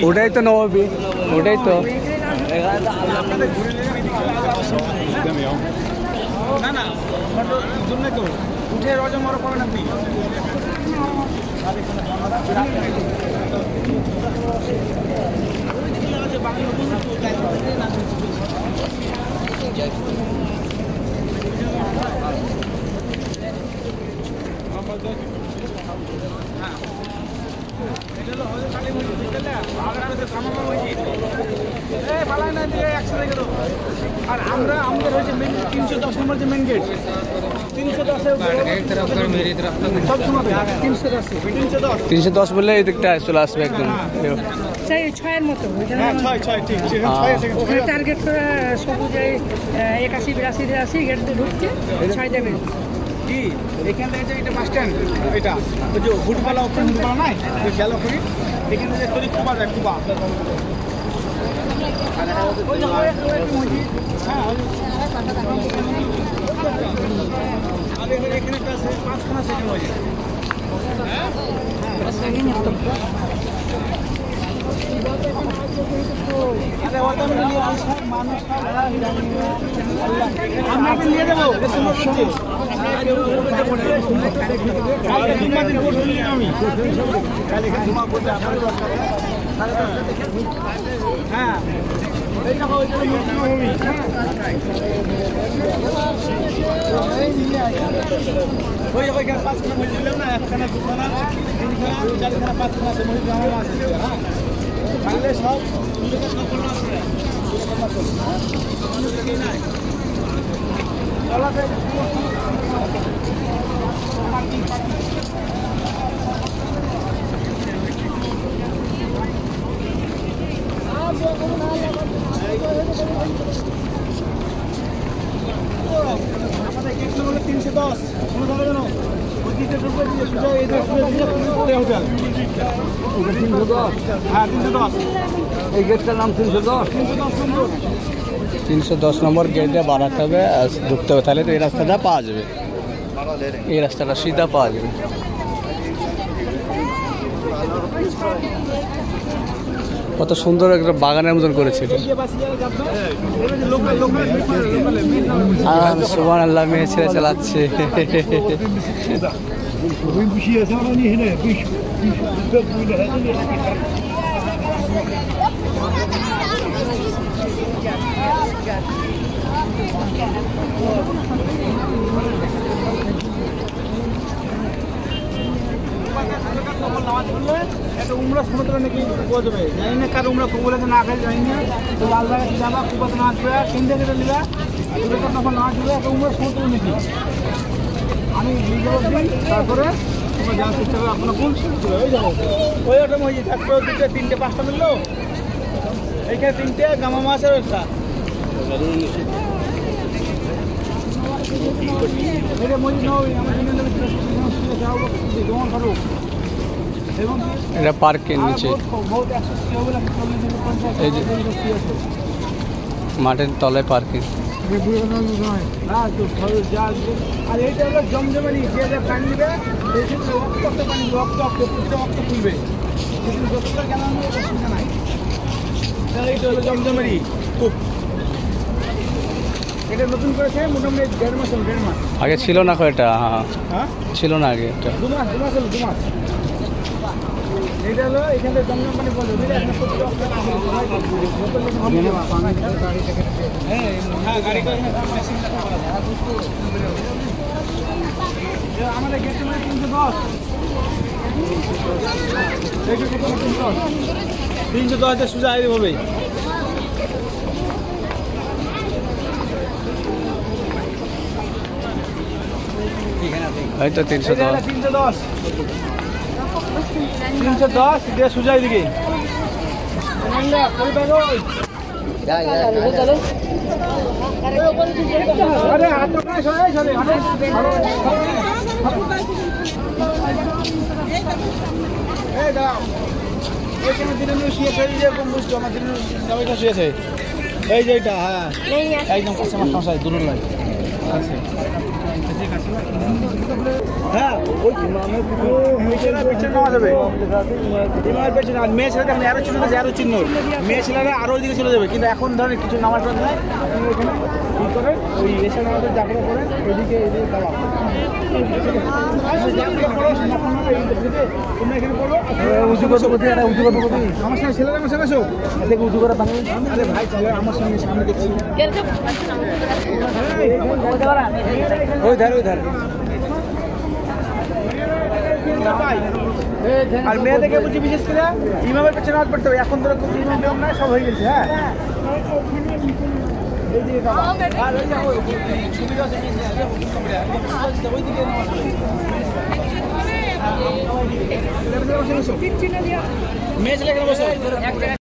ওটাই তো নবাবী, ওটাই তো। না না জন্য তো উঠে রজম মরো করেন আপনি। আর আমরা আমাদের হয়েছে মেন 310 নম্বর যে মেন গেট 310 বললে এই দিকটা চলে আসবে একদম। সেই 6-এর মতো ঠিক টার্গেট করে সবুজ 81-82 গেট দিয়ে ঢুকছে 6 দেবে কি এখান থেকে এটা বাস স্ট্যান্ড এটা ওই যে ফুটবল ওপেন ফুটবল নাই ওই গেল করি এখান থেকে তরি কুবা যায় কুবা। এখানে পাঁচখানা সেকেন্ড হয়েছে। আপনাকে নিয়ে যাবো আমি হ্যাঁ পাঁচখানা মসজিদ দিলাম না, একখানা দুখানা তিনখানা চারখানা পাঁচখানা আছে মসজিদ আমার আছে। হ্যাঁ থাকলে সব আমাদের গেট নম্বর 310 কোনো ধরে কেন ওই দিকে ঢুকবে দিয়ে সোজা এই দিকে হোটেল হ্যাঁ 310 এই গেটটার নাম 310 নম্বর গেটে বাড়াতে হবে আর ঢুকতে হবে, তাহলে তো এই রাস্তাটা পাওয়া যাবে, এই রাস্তাটা সিধা পাওয়া যাবে। কত সুন্দর একটা বাগানের মতন করেছে এটা। সুবহানাল্লাহ, মেয়ে ছেলে চালাচ্ছে। একটা উমরা সমুদ্র নাকি যাবে জানি না কার উমরা কবুলাতে না খাই জানি না। তো লাল জায়গা যাবা কুপাত না আসবে তিনটে কেটে নিবা তখন না আসবে একটা উমরা সমুদ্র নাকি আমি দিই তারপরে তোমার যাওয়ার চেষ্টা করবো আপনার কোন ওই যাবো ওই ওটা মসজিদ থাকবে দুটো তিনটে পাঁচটা মিললো এইখানে তিনটে গামা মাছের একটা এটা পার্কের নিচে, মাঠের তলায় পার্কিং। আর এইটা হলো জমজমানি, যে পানি দিবে পানি রক্ত খুলবে নাই। এইটা হলো জমজমারি খুব, এটা নতুন করেছে মোটামুটি 1.5 মাস হলো, 1.5 মাস আগে ছিল না এটা। হ্যাঁ ছিল না আগে, এটা 2 মাস হলো 2 মাস। এটা হলো এখানে জমজম পানি বলে আমাদের গেট নম্বর 310 সোজা হবে। হয়তো 310 দিয়ে সোজা দিকে শুয়েছে এই যে এটা। হ্যাঁ একদম কাছে আমার দূর লাগে আছে। হ্যাঁ ওই পিছনে নেওয়া যাবে ইমামের পেছনে। আর মেয়ে ছেলেটা এখন চিহ্ন আছে, অ্যারো চিহ্ন, মেয়ে ছেলেরা আরও ওইদিকে চলে যাবে। কিন্তু এখন ধরেন কিছু নামাজ টাজ নাই, আপনি এখানে কী করেন ওই এসে নামাজের জাগরণ করেন, এদিকে এদিকে দাঁড়ান। তোমরা এখানে পড়ো, উঁচু করবো কোথায়, উঁচু করবো কোথায়, আমার সঙ্গে ছেলেরা আমার সঙ্গে আসো, দেখো উঁচু করে পানি। আরে ভাই চলে আমার সঙ্গে সামনে দেখছি, ওই ধারে ওই ধারে। আর মেয়েদেরকে বলছি বিশেষ করে ইমামের পেছনে নামাজ পড়তে হবে। এখন ধরো ইমাম টিমাম নাই, সব হয়ে গেছে। হ্যাঁ মেয়ে ছেলে বসে